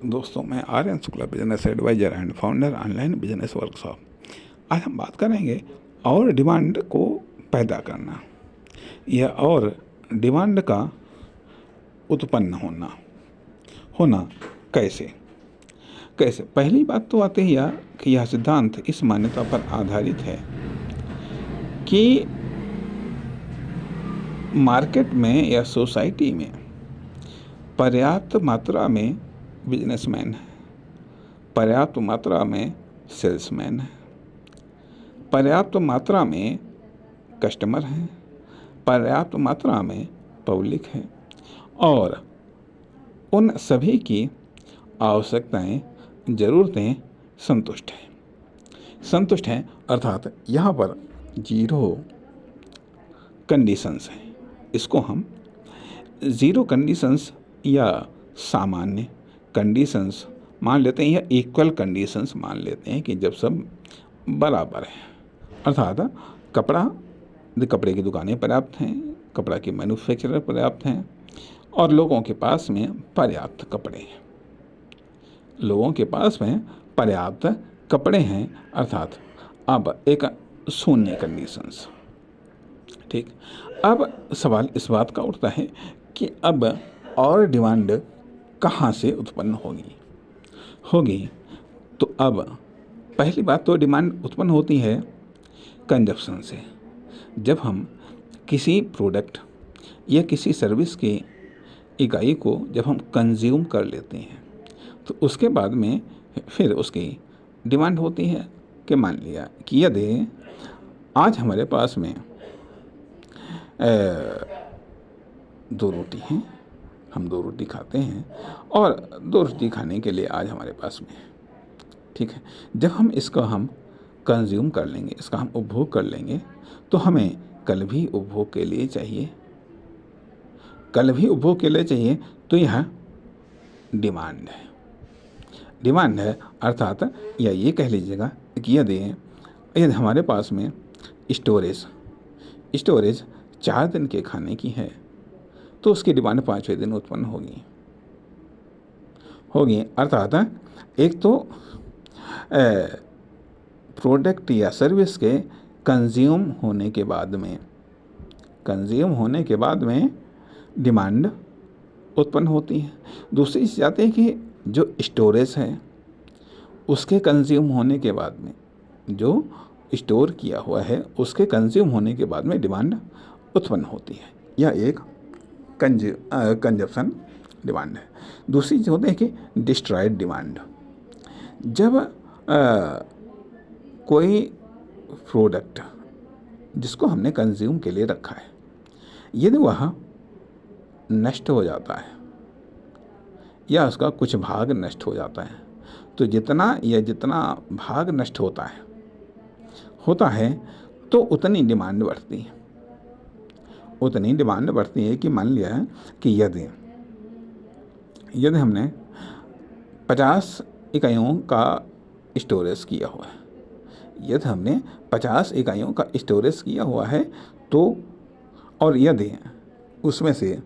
दोस्तों, मैं Aryan Shukla, business advisor and founder online business workshop. आज हम बात करेंगे और डिमांड को पैदा करना या और डिमांड का उत्पन्न होना होना कैसे कैसे। पहली बात तो आती है कि यह सिद्धांत इस मान्यता पर आधारित है कि मार्केट में या सोसाइटी में पर्याप्त मात्रा में बिजनेसमैन है, पर्याप्त मात्रा में सेल्समैन है, पर्याप्त मात्रा में कस्टमर हैं, पर्याप्त मात्रा में पब्लिक है और उन सभी की आवश्यकताएं, ज़रूरतें संतुष्ट हैं अर्थात यहाँ पर जीरो कंडीशंस हैं। इसको हम ज़ीरो कंडीशंस या सामान्य कंडीशंस मान लेते हैं या इक्वल कंडीशंस मान लेते हैं कि जब सब बराबर है। अर्थात कपड़े की दुकानें पर्याप्त हैं, कपड़ा के मैन्युफैक्चरर पर्याप्त हैं और लोगों के पास में पर्याप्त कपड़े हैं। लोगों के पास में पर्याप्त कपड़े हैं अर्थात अब एक शून्य कंडीशंस। ठीक, अब सवाल इस बात का उठता है कि अब और डिमांड कहाँ से उत्पन्न होगी। तो अब पहली बात तो डिमांड उत्पन्न होती है कंजप्शन से। जब हम किसी प्रोडक्ट या किसी सर्विस की इकाई को जब हम कंज्यूम कर लेते हैं तो उसके बाद में फिर उसकी डिमांड होती है कि मान लिया कि यदि आज हमारे पास में 2 रोटी हैं, हम 2 रोटी खाते हैं और 2 रोटी खाने के लिए आज हमारे पास में है। ठीक है, जब हम कंज्यूम कर लेंगे, इसका हम उपभोग कर लेंगे तो हमें कल भी उपभोग के लिए चाहिए, तो यह डिमांड है अर्थात या ये कह लीजिएगा कि यदि हमारे पास में स्टोरेज 4 दिन के खाने की है तो उसकी डिमांड 5वें दिन उत्पन्न होगी। अर्थात एक तो प्रोडक्ट या सर्विस के कंज्यूम होने के बाद में डिमांड उत्पन्न होती है। दूसरी चीज़ आती है कि जो स्टोरेज है उसके कंज्यूम होने के बाद में, जो स्टोर किया हुआ है उसके कंज्यूम होने के बाद में डिमांड उत्पन्न होती है। यह एक कंजप्शन डिमांड है। दूसरी चीज़ होती है कि डिस्ट्रॉयड डिमांड। जब कोई प्रोडक्ट जिसको हमने कंज्यूम के लिए रखा है यदि वह नष्ट हो जाता है या उसका कुछ भाग नष्ट हो जाता है तो जितना भाग नष्ट होता है तो उतनी डिमांड बढ़ती है कि मान लिया कि यदि हमने 50 इकाइयों का स्टोरेज किया हुआ है तो और यदि उसमें से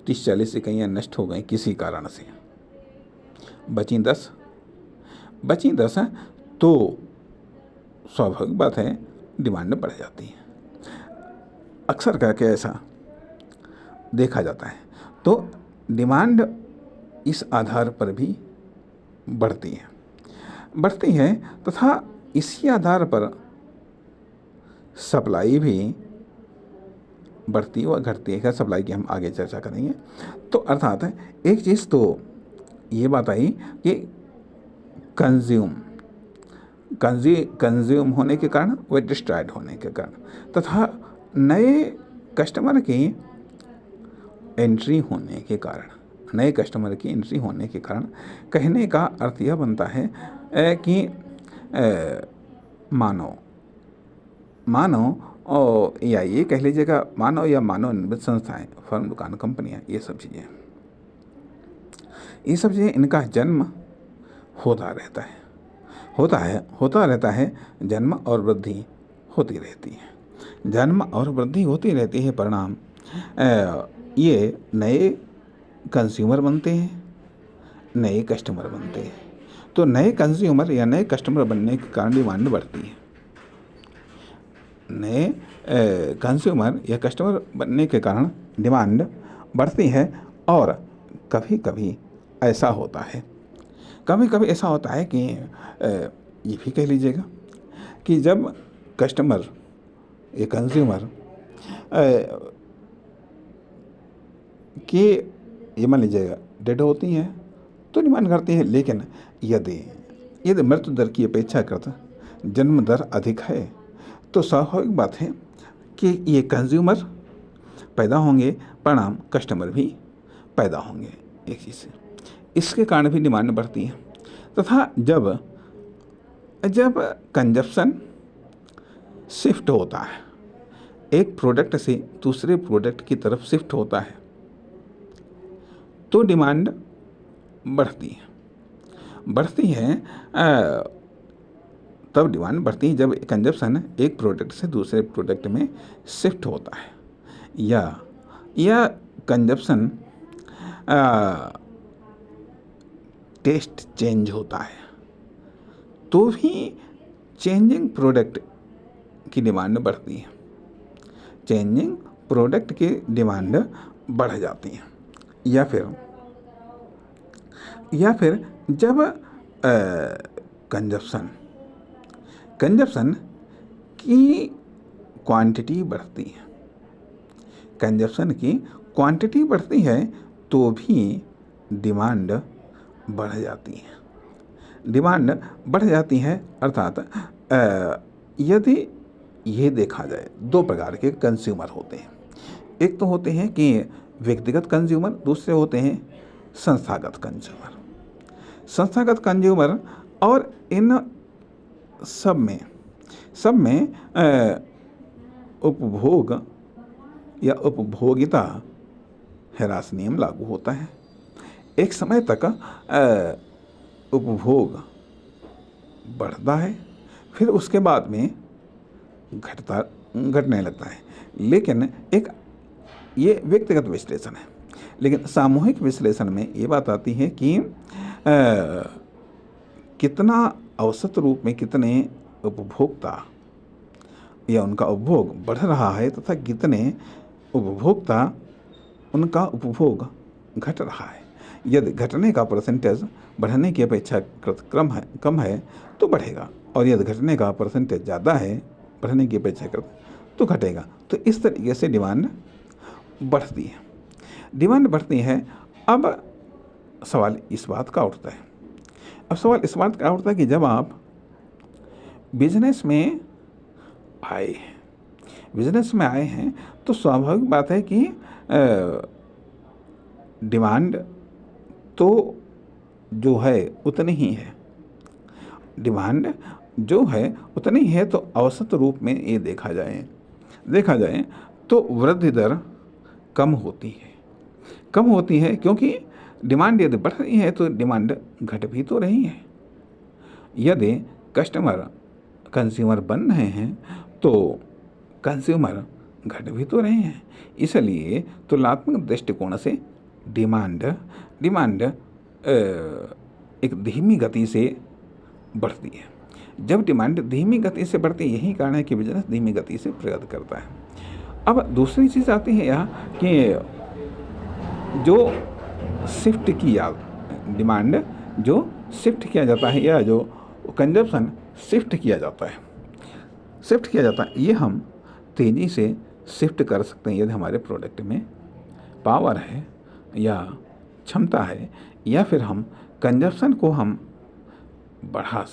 30-40 इकाइयाँ नष्ट हो गई किसी कारण से, बची 10 तो स्वाभाविक बात है डिमांड बढ़ जाती है। अक्सर करके ऐसा देखा जाता है। तो डिमांड इस आधार पर भी बढ़ती है तथा इसी आधार पर सप्लाई भी बढ़ती व घटती है। सप्लाई की हम आगे चर्चा करेंगे। तो अर्थात एक चीज़ तो ये बात आई कि कंज्यूम होने के कारण व डिस्ट्रॉयड होने के कारण तथा नए कस्टमर की एंट्री होने के कारण कहने का अर्थ यह बनता है कि मानव या ये कह लीजिएगा मानव या मानव निर्मित संस्थाएं, फर्म, दुकान, कंपनियां, ये सब चीज़ें इनका जन्म होता रहता है। जन्म और वृद्धि होती रहती है। परिणाम ये नए कंज्यूमर बनते हैं, नए कस्टमर बनते हैं। तो नए कंज्यूमर या नए कस्टमर बनने के कारण डिमांड बढ़ती है। नए कंज्यूमर या कस्टमर बनने के कारण डिमांड बढ़ती है। और कभी कभी ऐसा होता है, कि ये भी कह लीजिएगा कि जब कस्टमर या कंज्यूमर कि ये मान लीजिएगा डेड होती हैं तो डिमांड करती है। लेकिन यदि मृत्यु दर की अपेक्षाकृत जन्म दर अधिक है तो स्वाभाविक बात है कि ये कंज्यूमर पैदा होंगे, परिणाम कस्टमर भी पैदा होंगे। एक चीज़ इसके कारण भी डिमांड बढ़ती है। तथा जब कंजप्शन शिफ्ट होता है, एक प्रोडक्ट से दूसरे प्रोडक्ट की तरफ शिफ्ट होता है, तो डिमांड बढ़ती है। तब डिमांड बढ़ती है जब कंजप्शन एक प्रोडक्ट से दूसरे प्रोडक्ट में शिफ्ट होता है, या कंजप्शन टेस्ट चेंज होता है, तो भी चेंजिंग प्रोडक्ट की डिमांड बढ़ती है। चेंजिंग प्रोडक्ट की डिमांड बढ़ जाती है। या फिर जब कंजप्शन की क्वांटिटी बढ़ती है, तो भी डिमांड बढ़ जाती है। अर्थात यदि ये देखा जाए, दो प्रकार के कंज्यूमर होते हैं। एक तो होते हैं कि व्यक्तिगत कंज्यूमर, दूसरे होते हैं संस्थागत कंज्यूमर। और इन सब में उपभोग या उपभोगिता ह्रास नियम लागू होता है। एक समय तक उपभोग बढ़ता है, फिर उसके बाद में घटने लगता है। लेकिन ये व्यक्तिगत विश्लेषण है। लेकिन सामूहिक विश्लेषण में ये बात आती है कि कितना औसत रूप में कितने उपभोक्ता या उनका उपभोग बढ़ रहा है तथा कितने उपभोक्ता उनका उपभोग घट रहा है। यदि घटने का परसेंटेज बढ़ने की अपेक्षा कम है तो बढ़ेगा, और यदि घटने का परसेंटेज ज़्यादा है बढ़ने की अपेक्षा तो घटेगा। तो इस तरीके से डिमांड बढ़ती है। अब सवाल इस बात का उठता है, कि जब आप बिजनेस में आए हैं तो स्वाभाविक बात है कि डिमांड तो जो है उतनी ही है। तो औसत रूप में ये देखा जाए तो वृद्धि दर कम होती है, क्योंकि डिमांड यदि बढ़ रही है तो डिमांड घट भी तो रही है। यदि कंज्यूमर बन रहे हैं तो कंज्यूमर घट भी तो रहे हैं। इसलिए तुलनात्मक दृष्टिकोण से डिमांड एक धीमी गति से बढ़ती है। जब डिमांड धीमी गति से बढ़ती है, यही कारण है कि बिजनेस धीमी गति से प्रगति करता है। अब दूसरी चीज़ आती है यहाँ कि जो शिफ्ट किया डिमांड जो शिफ्ट किया जाता है, या जो कंजप्शन शिफ्ट किया जाता है, ये हम तेज़ी से शिफ्ट कर सकते हैं यदि हमारे प्रोडक्ट में पावर है या क्षमता है, या फिर हम कंजप्शन को हम बढ़ा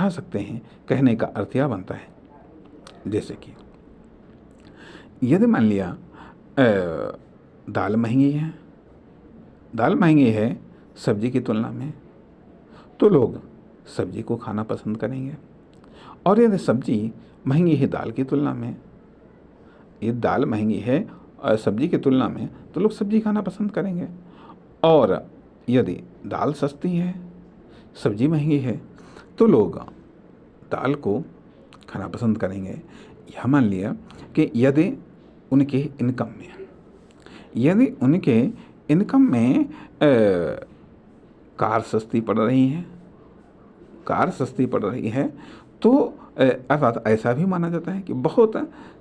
सकते हैं। कहने का अर्थ यह बनता है, जैसे कि यदि मान लिया दाल महंगी है सब्जी की तुलना में, तो लोग सब्जी को खाना पसंद करेंगे। और यदि सब्जी महंगी है दाल की तुलना में, ये दाल महंगी है और सब्जी की तुलना में, तो लोग सब्जी खाना पसंद करेंगे। और यदि दाल सस्ती है सब्जी महंगी है तो लोग दाल को खाना पसंद करेंगे। यह मान लिया कि यदि उनके इनकम में कार सस्ती पड़ रही है, कार सस्ती पड़ रही है, तो अर्थात ऐसा भी माना जाता है कि बहुत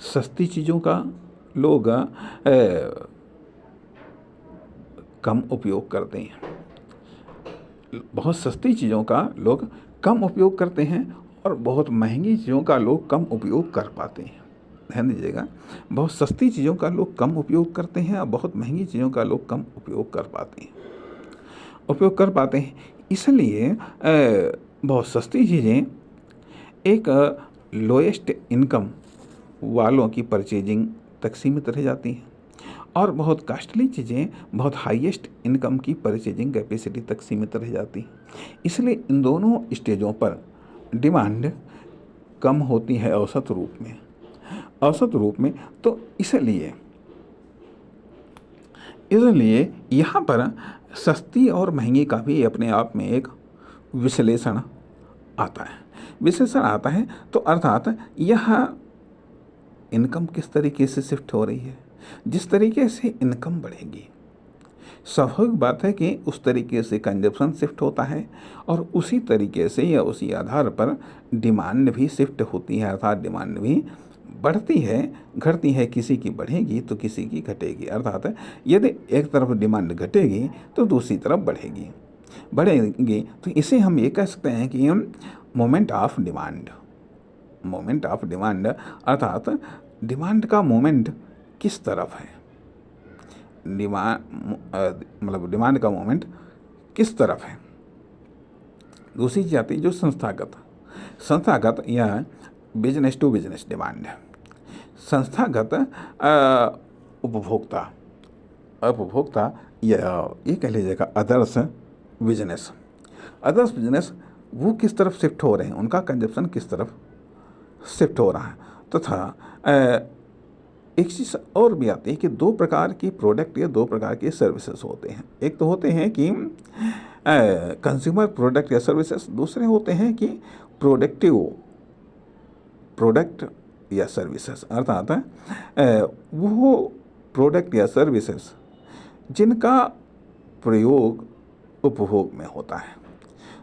सस्ती चीज़ों का लोग कम उपयोग करते हैं, बहुत सस्ती चीज़ों का लोग कम उपयोग करते हैं और बहुत महंगी चीज़ों का लोग कम उपयोग कर पाते हैं। ध्यान दीजिएगा, बहुत सस्ती चीज़ों का लोग कम उपयोग करते हैं और बहुत महंगी चीज़ों का लोग कम उपयोग कर पाते हैं। इसलिए बहुत सस्ती चीज़ें एक लोएस्ट इनकम वालों की परचेजिंग तक सीमित रह जाती हैं और बहुत कॉस्टली चीज़ें बहुत हाईएस्ट इनकम की परचेजिंग कैपेसिटी तक सीमित रह जाती हैं। इसलिए इन दोनों स्टेजों पर डिमांड कम होती है औसत रूप में। तो इसलिए यहाँ पर सस्ती और महंगी का भी अपने आप में एक विश्लेषण आता है। तो अर्थात यह इनकम किस तरीके से शिफ्ट हो रही है, जिस तरीके से इनकम बढ़ेगी स्वाभाविक बात है कि उस तरीके से कंजप्शन शिफ्ट होता है और उसी तरीके से या उसी आधार पर डिमांड भी शिफ्ट होती है, अर्थात डिमांड भी बढ़ती है घटती है, किसी की बढ़ेगी तो किसी की घटेगी। अर्थात यदि एक तरफ डिमांड घटेगी तो दूसरी तरफ बढ़ेगी। तो इसे हम ये कह सकते हैं कि मोमेंट ऑफ डिमांड अर्थात डिमांड का मोमेंट किस तरफ है, डिमांड का मोमेंट किस तरफ है। दूसरी चीज़ आती है जो संस्थागत या बिजनेस टू बिजनेस डिमांड है। संस्थागत उपभोक्ता या ये कह लीजिएगा अदर्स बिजनेस वो किस तरफ शिफ्ट हो रहे हैं, उनका कंजप्शन किस तरफ शिफ्ट हो रहा है। तथा एक चीज़ और भी आती है कि दो प्रकार की प्रोडक्ट या दो प्रकार के सर्विसेज होते हैं। एक तो होते हैं कि कंज्यूमर प्रोडक्ट या सर्विसेज, दूसरे होते हैं कि प्रोडक्टिव प्रोडक्ट या सर्विसेज, अर्थात वो प्रोडक्ट या सर्विसेज जिनका प्रयोग उपभोग में होता है।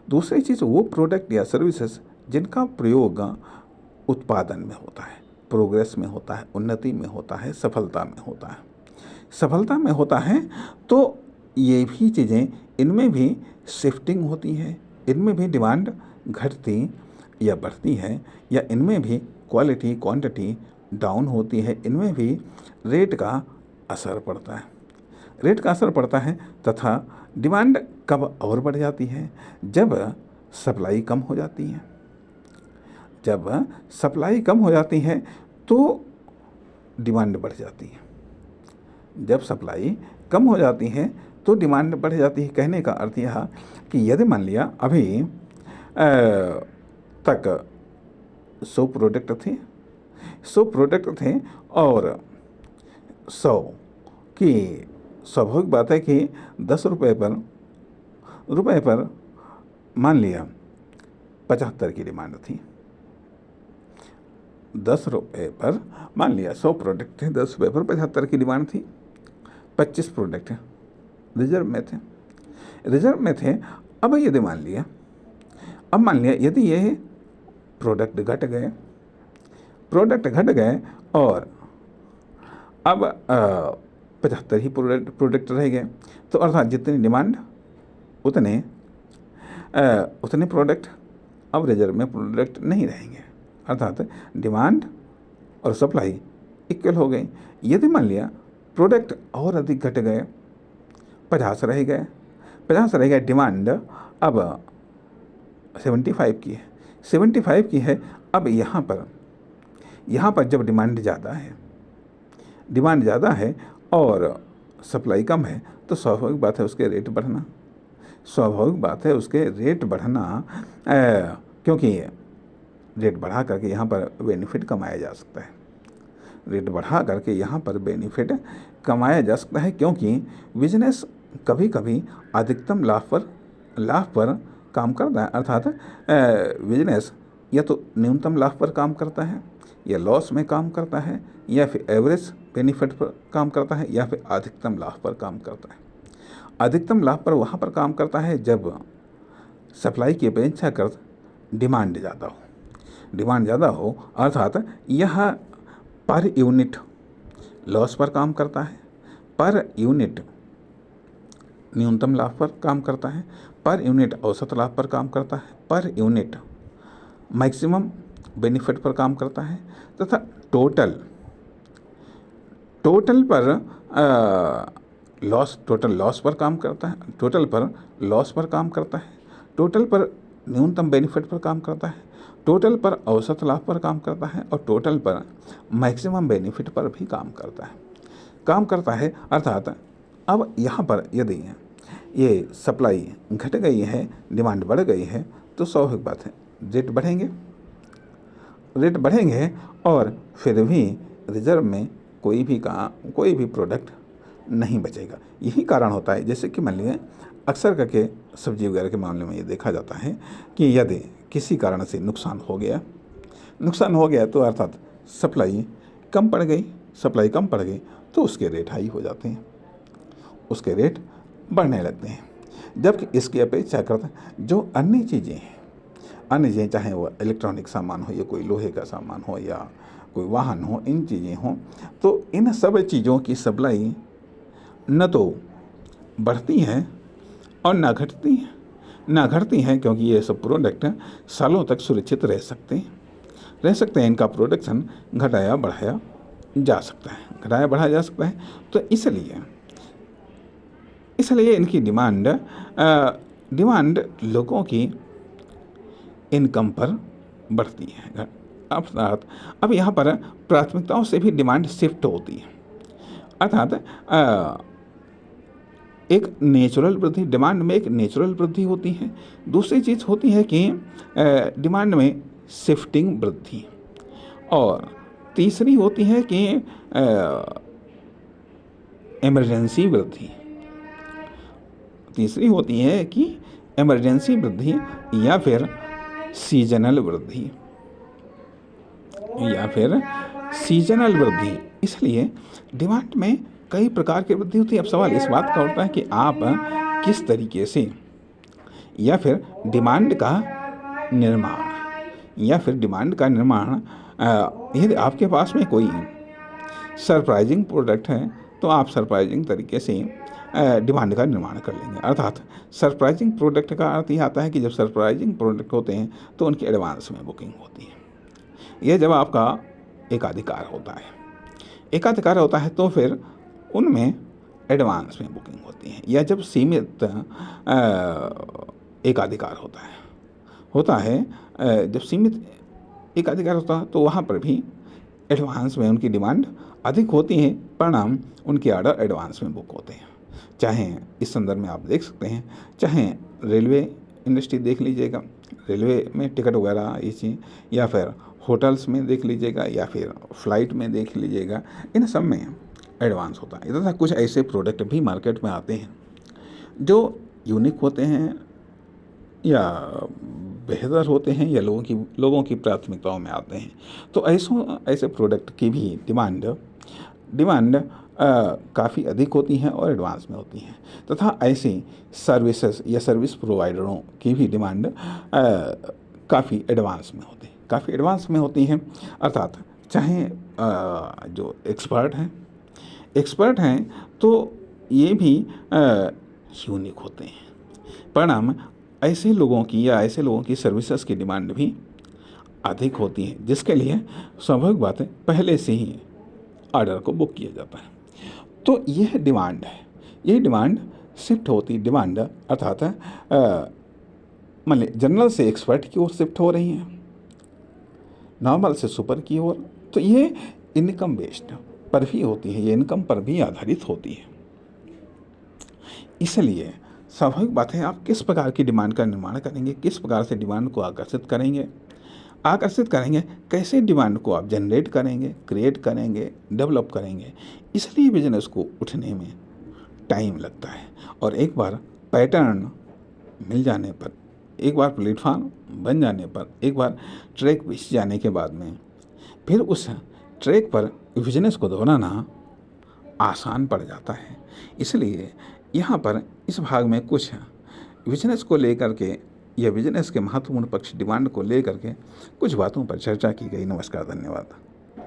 दूसरी चीज़ वो प्रोडक्ट या सर्विसेज जिनका प्रयोग उत्पादन में होता है, प्रोग्रेस में होता है, उन्नति में होता है, सफलता में होता है। तो ये भी चीज़ें, इनमें भी शिफ्टिंग होती है, इनमें भी डिमांड घटती या बढ़ती है, या इनमें भी क्वालिटी क्वांटिटी डाउन होती है, इनमें भी रेट का असर पड़ता है। तथा डिमांड कब और बढ़ जाती है, जब सप्लाई कम हो जाती है। जब सप्लाई कम हो जाती है तो डिमांड बढ़ जाती है। जब सप्लाई कम हो जाती है तो डिमांड बढ़ जाती है। कहने का अर्थ यह कि यदि मान लिया अभी तक 100 प्रोडक्ट थे और 100 की स्वाभाविक बात है कि 10 रुपये पर मान लिया 75 की डिमांड थी। 10 रुपये पर मान लिया 100 प्रोडक्ट थे, 10 रुपये पर 75 की डिमांड थी। 25 प्रोडक्ट रिजर्व में थे। अब यदि मान लिया यदि ये प्रोडक्ट घट गए और अब 75 ही प्रोडक्ट रह गए, तो अर्थात जितनी डिमांड उतने प्रोडक्ट अब रिजर्व में प्रोडक्ट नहीं रहेंगे, अर्थात डिमांड और सप्लाई इक्वल हो गई। यदि मान लिया प्रोडक्ट और अधिक घट गए, 50 रह गए, डिमांड अब 75 की है। अब यहाँ पर जब डिमांड ज़्यादा है और सप्लाई कम है तो स्वाभाविक बात है उसके रेट बढ़ना, क्योंकि रेट बढ़ा करके यहाँ पर बेनिफिट कमाया जा सकता है। क्योंकि बिजनेस कभी कभी अधिकतम लाभ पर काम करता है, अर्थात बिजनेस या तो न्यूनतम लाभ पर काम करता है, या लॉस में काम करता है, या फिर एवरेज बेनिफिट पर काम करता है, या फिर अधिकतम लाभ पर काम करता है। अधिकतम लाभ पर वहाँ पर काम करता है जब सप्लाई की अपेक्षाकृत डिमांड ज़्यादा हो। डिमांड ज़्यादा हो अर्थात यह पर यूनिट लॉस पर काम करता है, पर यूनिट न्यूनतम लाभ पर काम करता है, पर यूनिट औसत लाभ पर काम करता है, पर यूनिट मैक्सिमम बेनिफिट पर काम करता है तथा टोटल पर टोटल लॉस पर काम करता है, टोटल पर लॉस पर काम करता है, टोटल पर न्यूनतम बेनिफिट पर काम करता है, टोटल पर औसत लाभ पर काम करता है और टोटल पर मैक्सिमम बेनिफिट पर भी काम करता है। अर्थात अब यहाँ पर यदि ये सप्लाई घट गई है, डिमांड बढ़ गई है, तो स्वाभाविक बात है रेट बढ़ेंगे और फिर भी रिजर्व में कोई भी प्रोडक्ट नहीं बचेगा। यही कारण होता है, जैसे कि मान लीजिए अक्सर करके सब्जी वगैरह के मामले में ये देखा जाता है कि यदि किसी कारण से नुकसान हो गया तो अर्थात सप्लाई कम पड़ गई तो उसके रेट हाई हो जाते हैं, उसके रेट बढ़ने लगते हैं। जबकि इसकी अपेक्षाकृत जो अन्य चीज़ें चाहे वो इलेक्ट्रॉनिक सामान हो या कोई लोहे का सामान हो या कोई वाहन हो, इन चीज़ें हों, तो इन सब चीज़ों की सप्लाई न तो बढ़ती हैं और ना घटती हैं क्योंकि ये सब प्रोडक्ट सालों तक सुरक्षित रह सकते हैं। इनका प्रोडक्शन घटाया बढ़ाया जा सकता है। तो इसलिए इनकी डिमांड लोगों की इनकम पर बढ़ती है। अर्थात अब यहाँ पर प्राथमिकताओं से भी डिमांड शिफ्ट होती है। अर्थात डिमांड में एक नेचुरल वृद्धि होती है। दूसरी चीज़ होती है कि डिमांड में शिफ्टिंग वृद्धि, और तीसरी होती है कि इमरजेंसी वृद्धि या फिर सीजनल वृद्धि। इसलिए डिमांड में कई प्रकार की वृद्धि होती है। अब सवाल इस बात का उठता है कि आप किस तरीके से या फिर डिमांड का निर्माण यदि आपके पास में कोई सरप्राइजिंग प्रोडक्ट है तो आप सरप्राइजिंग तरीके से डिमांड का निर्माण कर लेंगे। अर्थात सरप्राइजिंग प्रोडक्ट का अर्थ यह आता है कि जब सरप्राइजिंग प्रोडक्ट होते हैं तो उनकी एडवांस में बुकिंग होती है। यह जब आपका एकाधिकार होता है तो फिर उनमें एडवांस में बुकिंग होती है। या जब सीमित एकाधिकार होता है जब सीमित एकाधिकार होता है तो वहाँ पर भी एडवांस में उनकी डिमांड अधिक होती है, परिणाम उनके ऑर्डर एडवांस में बुक होते हैं। चाहे इस संदर्भ में आप देख सकते हैं, चाहे रेलवे इंडस्ट्री देख लीजिएगा, रेलवे में टिकट वगैरह ये चीज़, या फिर होटल्स में देख लीजिएगा, या फिर फ्लाइट में देख लीजिएगा, इन सब में एडवांस होता है। तथा कुछ ऐसे प्रोडक्ट भी मार्केट में आते हैं जो यूनिक होते हैं या बेहतर होते हैं या लोगों की प्राथमिकताओं में आते हैं। तो ऐसे प्रोडक्ट की भी डिमांड काफ़ी अधिक होती हैं और एडवांस में होती हैं। तथा ऐसी सर्विसेज या सर्विस प्रोवाइडरों की भी डिमांड काफ़ी एडवांस में होती हैं। अर्थात चाहे जो एक्सपर्ट हैं तो ये भी यूनिक होते हैं। परिणाम ऐसे लोगों की सर्विसेज की डिमांड भी अधिक होती है, जिसके लिए स्वाभाविक बात है पहले से ही ऑर्डर को बुक किया जाता है। तो यह डिमांड है, यही डिमांड शिफ्ट होती डिमांड अर्थात मान लीजिए जनरल से एक्सपर्ट की ओर शिफ्ट हो रही है, नॉर्मल से सुपर की ओर। तो ये इनकम बेस्ड पर भी होती है, ये इनकम पर भी आधारित होती है। इसलिए स्वाभाविक बात है आप किस प्रकार की डिमांड का निर्माण करेंगे, किस प्रकार से डिमांड को आकर्षित करेंगे, कैसे डिमांड को आप जनरेट करेंगे, क्रिएट करेंगे, डेवलप करेंगे। इसलिए बिजनेस को उठने में टाइम लगता है। और एक बार पैटर्न मिल जाने पर, एक बार प्लेटफॉर्म बन जाने पर, एक बार ट्रैक बिछ जाने के बाद में फिर उस ट्रैक पर बिजनेस को दोहराना आसान पड़ जाता है। इसलिए यहाँ पर इस भाग में कुछ बिजनेस को लेकर के या बिजनेस के महत्वपूर्ण पक्ष डिमांड को लेकर के कुछ बातों पर चर्चा की गई। नमस्कार, धन्यवाद।